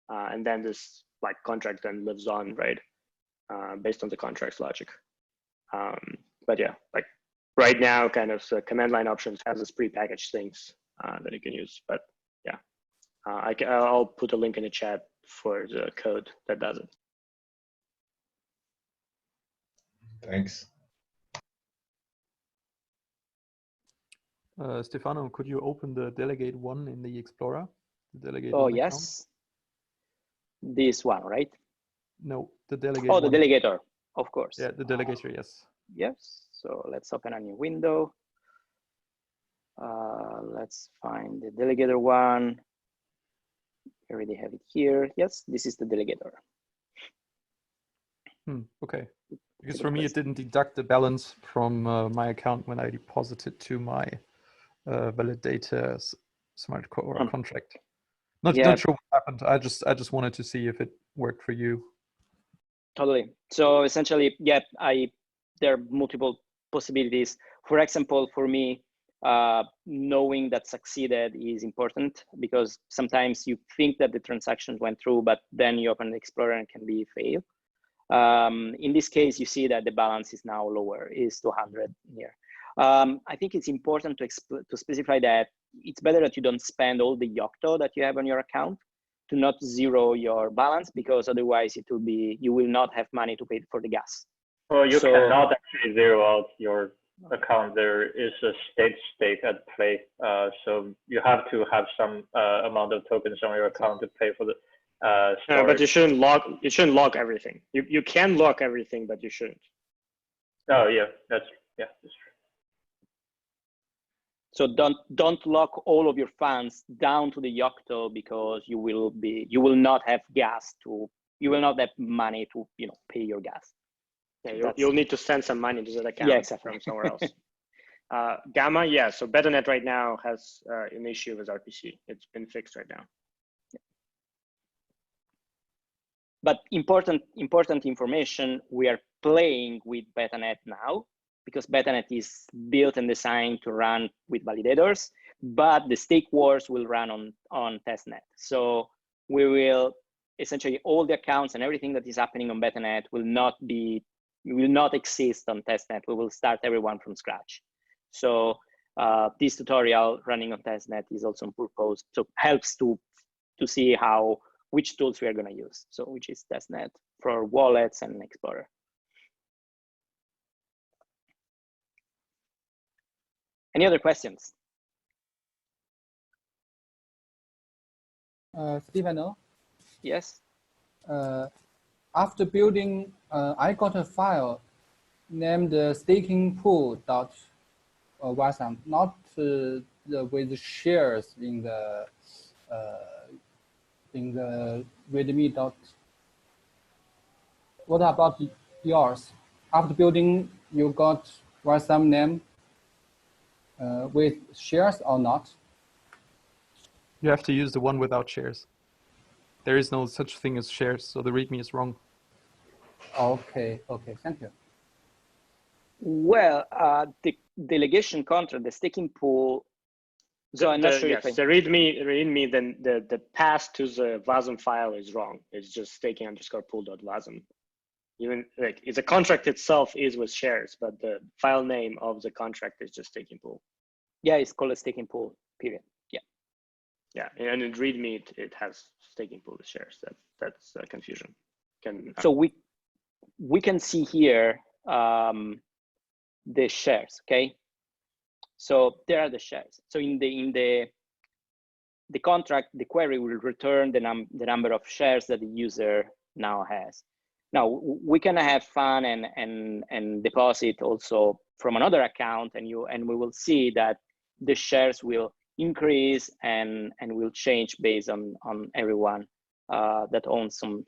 And then this like contract then lives on, right? Based on the contract's logic. But yeah, like right now, kind of the command line options has this prepackaged things that you can use. But yeah, I'll put a link in the chat for the code that does it. Thanks. Stefano, could you open the delegate one in the Explorer? The delegate Oh, one yes. Account? This one, right? No, the delegate Oh, the one. delegator, of course. Yeah, the delegator, yes. Yes, so let's open a new window. Let's find the delegator one. I already have it here. Yes, this is the delegator. Okay, because for me, it didn't deduct the balance from my account when I deposited to my Validator smart contract. Not sure what happened. I just wanted to see if it worked for you. Totally. So essentially, yeah, there are multiple possibilities. For example, for me, knowing that succeeded is important because sometimes you think that the transactions went through, but then you open the Explorer and it can be fail. In this case, you see that the balance is now lower, is 200 here. I think it's important to specify that it's better that you don't spend all the Yocto that you have on your account to not zero your balance, because otherwise it will be, you will not have money to pay for the gas. Well, you cannot actually zero out your account. There is a state at play. So you have to have some amount of tokens on your account to pay for the storage. But you shouldn't lock everything. You can lock everything, but you shouldn't. Oh yeah, that's true. So don't lock all of your funds down to the Yocto, because you will not have gas to, you will not have money to pay your gas. Yeah, you'll need to send some money to that account from somewhere else. Gamma, yeah. So BetaNet right now has an issue with RPC. It's been fixed right now. But important information, we are playing with BetaNet now, because BetaNet is built and designed to run with validators, but the stake wars will run on testnet. So we will essentially, all the accounts and everything that is happening on BetaNet will not exist on testnet. We will start everyone from scratch. So this tutorial running on testnet is also on purpose, so helps to see which tools we are going to use. So which is testnet for wallets and Explorer. Any other questions? Stefano? Yes. After building, I got a file named staking pool.wasm, not with shares in the readme. What about yours? After building, you got wasm name with shares or not? You have to use the one without shares. There is no such thing as shares, so the README is wrong. Okay, thank you. Well, the delegation contract, the staking pool. So I'm not sure if the README, then the path to the WASM file is wrong. It's just staking_pool.wasm. Even like the contract itself is with shares, but the file name of the contract is just staking pool. Yeah, it's called a staking pool, period. Yeah, and in README it has staking pool with shares. That's confusion. So we can see here the shares. Okay, so there are the shares. So in the contract, the query will return the number of shares that the user now has. Now we can have fun and deposit also from another account, and we will see that the shares will increase and will change based on everyone that owns some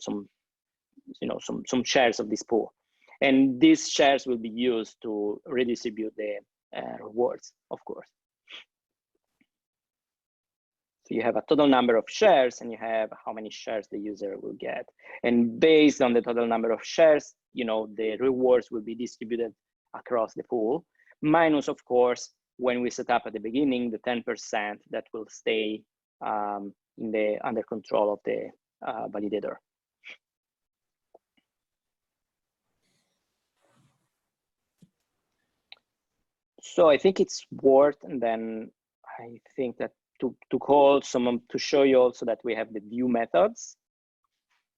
shares of this pool, and these shares will be used to redistribute the rewards, of course. So you have a total number of shares, and you have how many shares the user will get. And based on the total number of shares, the rewards will be distributed across the pool, minus, of course, when we set up at the beginning, the 10% that will stay under control of the validator. So I think it's worth, and then I think that to call someone to show you also that we have the view methods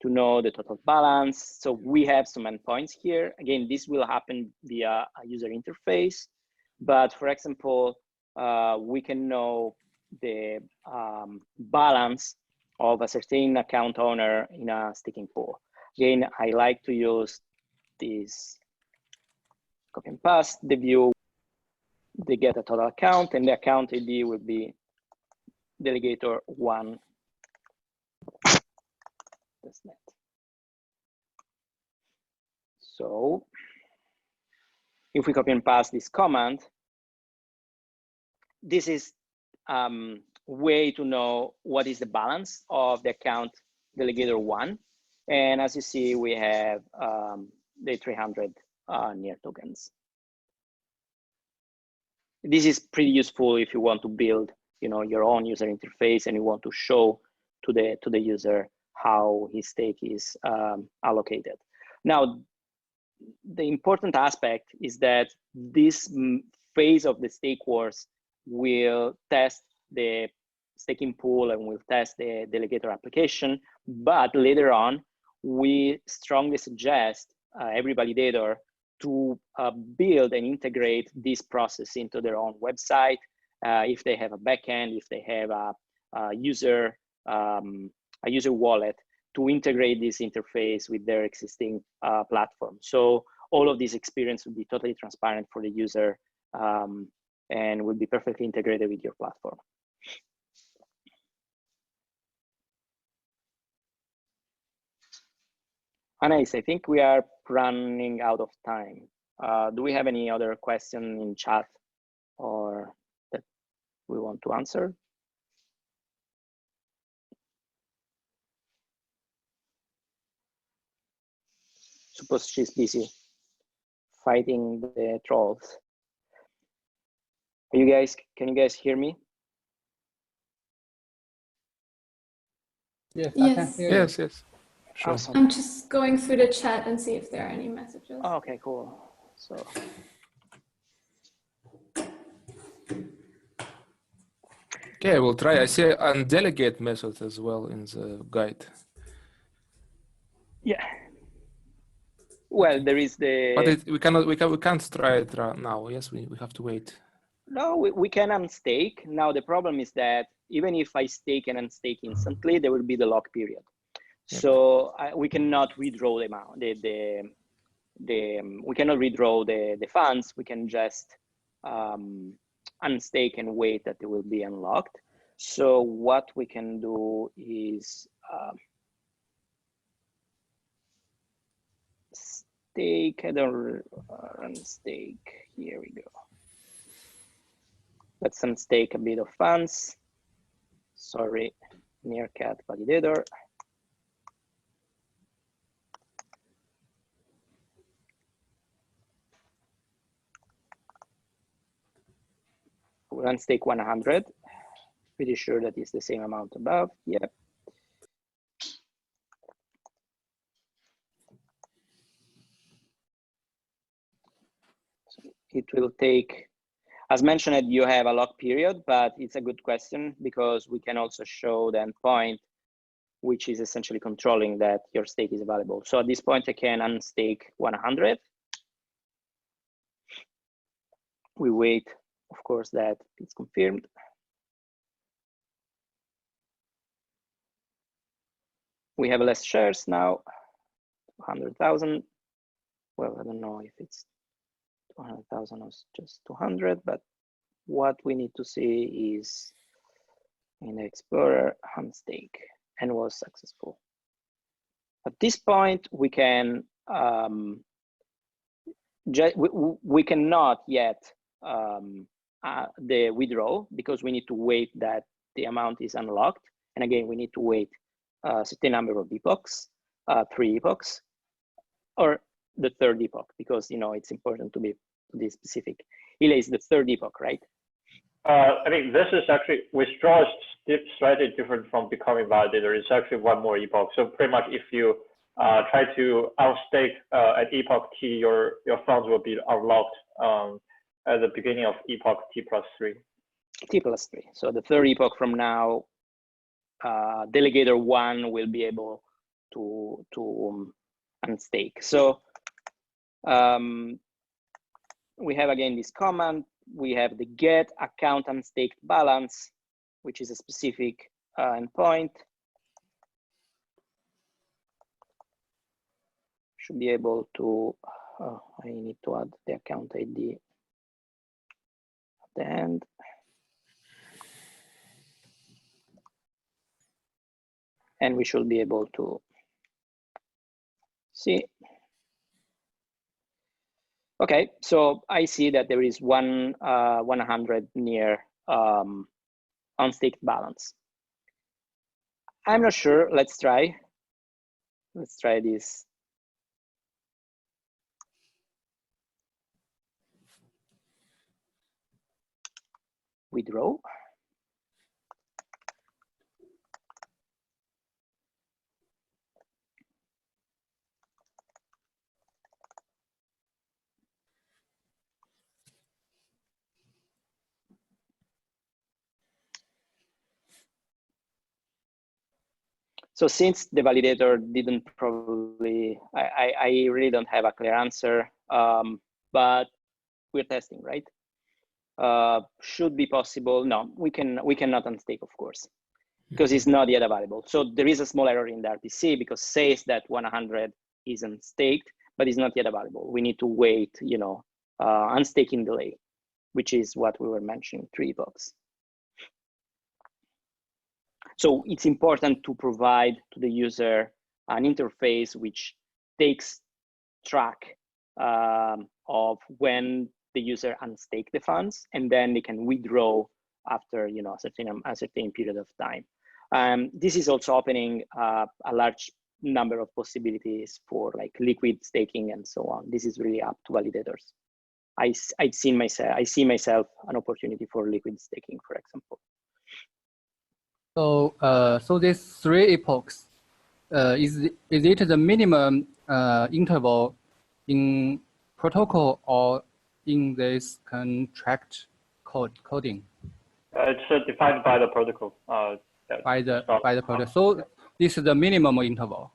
to know the total balance. So we have some endpoints here. Again, this will happen via a user interface, but for example, we can know the balance of a certain account owner in a staking pool. Again, I like to use this copy and paste the view. They get a total account, and the account ID will be Delegator 1. That's net. So if we copy and paste this command, this is way to know what is the balance of the account Delegator 1. And as you see, we have the 300 near tokens. This is pretty useful if you want to build, your own user interface, and you want to show to the user how his stake is allocated. Now, the important aspect is that this phase of the stake wars will test the staking pool and will test the Delegator application, but later on, we strongly suggest every validator to build and integrate this process into their own website. If they have a backend, if they have a user wallet, to integrate this interface with their existing platform. So all of this experience will be totally transparent for the user and will be perfectly integrated with your platform. Anais, I think we are running out of time. Do we have any other question in chat or that we want to answer? Suppose she's busy fighting the trolls. Can you guys hear me? Yes, Yes. I can hear you. Yes, yes. Sure. Awesome. I'm just going through the chat and see if there are any messages. Oh, okay, cool. So Okay, we'll try. I see a delegate method as well in the guide. yeah. Well, there is the. But we can't try it now. Yes, we have to wait. No, we can unstake. Now the problem is that even if I stake and unstake instantly, there will be the lock period. Yep. So we cannot redraw the amount. We cannot redraw the funds. We can just unstake and wait that it will be unlocked. So what we can do is stake and unstake. Here we go. Let's unstake a bit of funds. Sorry, Meerkat validator. We'll unstake 100. Pretty sure that is the same amount above. Yep. So it will take, as mentioned, you have a lock period, but it's a good question because we can also show the endpoint, which is essentially controlling that your stake is available. So at this point, I can unstake 100. We wait, of course, that it's confirmed. We have less shares now, 200,000. Well, I don't know if it's 200,000 or just 200, but what we need to see is in the Explorer unstake and was successful. At this point, we can we cannot yet the withdraw because we need to wait that the amount is unlocked. And again, we need to wait a certain number of epochs, 3 epochs, or the 3rd epoch, because it's important to be specific. Ile is the 3rd epoch, right? I mean, this is actually withdrawal is slightly different from becoming validator. It's actually one more epoch. So pretty much, if you try to unstake at epoch T, your funds will be unlocked at the beginning of epoch T+3. T+3. So the 3rd epoch from now, Delegator 1 will be able to unstake. So we have again this command. We have the get account unstaked balance, which is a specific endpoint. Should be able to, I need to add the account ID at the end. And we should be able to see. Okay, so I see that there is 100 near unstaked balance. I'm not sure. Let's try. Let's try this. Withdraw. So since the validator didn't probably, I really don't have a clear answer, but we're testing, right? Should be possible. No, we cannot unstake, of course, because it's not yet available. So there is a small error in the RPC because says that 100 is unstaked, but it's not yet available. We need to wait, unstaking delay, which is what we were mentioning, 3 epochs. So it's important to provide to the user an interface which takes track of when the user unstake the funds, and then they can withdraw after a certain period of time. This is also opening a large number of possibilities for like liquid staking and so on. This is really up to validators. I see myself an opportunity for liquid staking, for example. So, so these 3 epochs, is it the minimum interval in protocol or in this contract coding? It's defined by the protocol. By the protocol. So this is the minimum interval.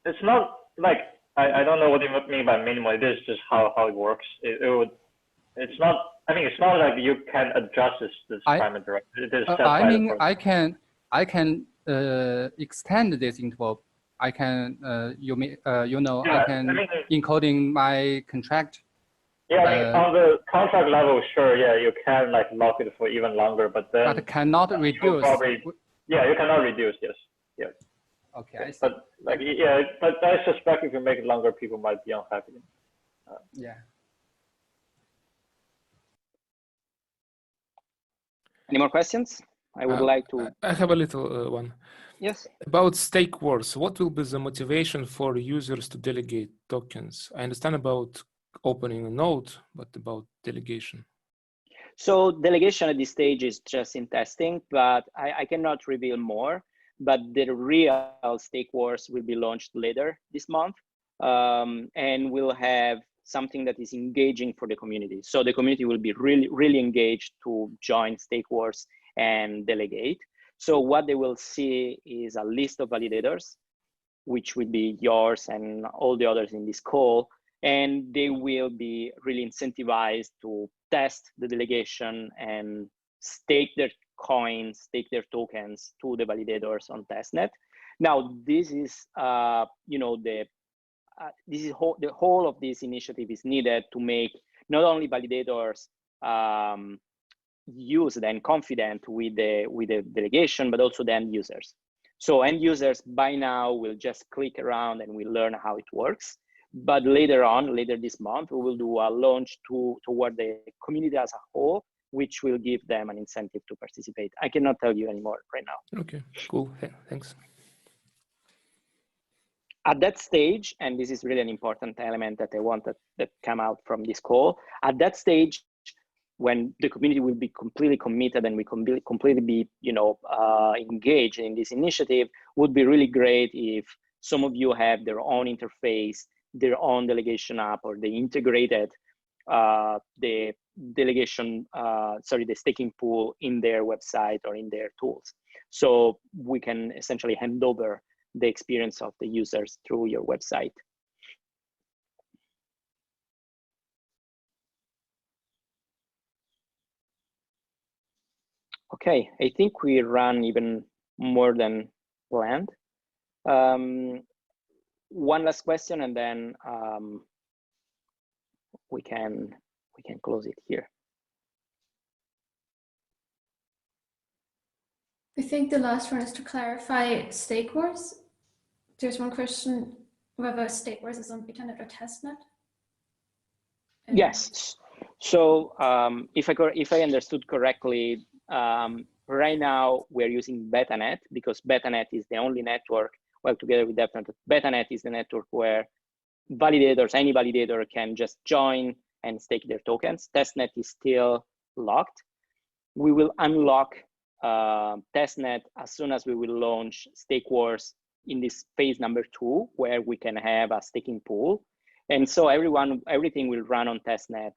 It's not like I don't know what you mean by minimum. It is just how it works. It's not. I mean, it's not like you can adjust this parameter. It is set by the protocol. I can extend this interval. I can I can encoding my contract. Yeah, I mean, on the contract level, sure, yeah, you can like lock it for even longer, but then cannot reduce. Yeah, you cannot reduce. Yes, yeah. Okay, I see. But like, yeah, but I suspect if you make it longer, people might be unhappy. Yeah. Any more questions? I would like to. I have a little one. Yes. About stake wars, what will be the motivation for users to delegate tokens? I understand about opening a node, but about delegation. So delegation at this stage is just in testing, but I cannot reveal more. But the real stake wars will be launched later this month, and we'll have something that is engaging for the community. So the community will be really engaged to join stake wars and delegate. So what they will see is a list of validators, which will be yours and all the others in this call, and they will be really incentivized to test the delegation and stake their coins, stake their tokens to the validators on testnet. Now, this is, you know, the whole of this initiative is needed to make not only validators used and confident with the delegation, but also the end users. So end users by now will just click around and will learn how it works. But later this month, we will do a launch toward the community as a whole, which will give them an incentive to participate. I cannot tell you anymore right now. Okay, cool. Thanks. At that stage, and this is really an important element that I wanted that come out from this call, at that stage, when the community will be completely committed and we completely be, you know, engaged in this initiative, would be really great if some of you have their own interface, their own delegation app, or they integrated the delegation, the staking pool in their website or in their tools. So we can essentially hand over the experience of the users through your website. Okay, I think we ran even more than planned. One last question, and then we can close it here. I think the last one is to clarify stake wars. There's one question whether stake wars is on betanet or testnet. Yes. So if I understood correctly, right now we're using betanet because betanet is the only network. Well, together with DevNet, betanet is the network where validators, any validator can just join and stake their tokens. Testnet is still locked. We will unlock testnet as soon as we will launch stake wars in this phase number 2, where we can have a staking pool. And so everything will run on testnet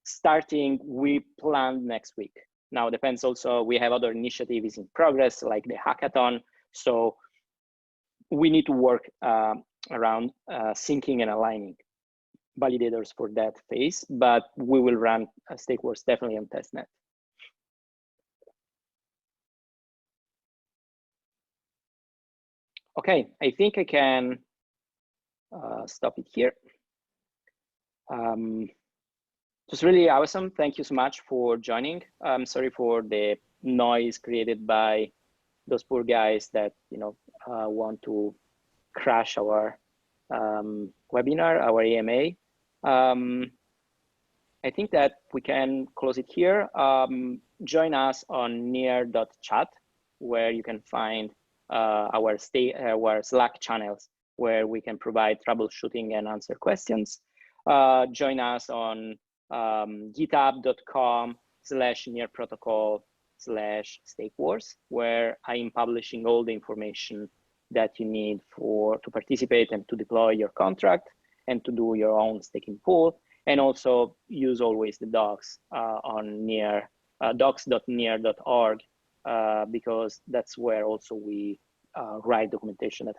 starting, we planned next week. Now it depends also, we have other initiatives in progress like the hackathon. So we need to work around syncing and aligning validators for that phase, but we will run stake wars definitely on testnet. Okay, I think I can stop it here. It was really awesome. Thank you so much for joining. I'm sorry for the noise created by those poor guys that want to crash our webinar, our AMA. I think that we can close it here. Join us on near.chat, where you can find our Slack channels, where we can provide troubleshooting and answer questions. Join us on github.com/nearprotocol/stakewars, where I am publishing all the information that you need to participate and to deploy your contract and to do your own staking pool. And also use always the docs on docs.near.org because that's where also we write documentation that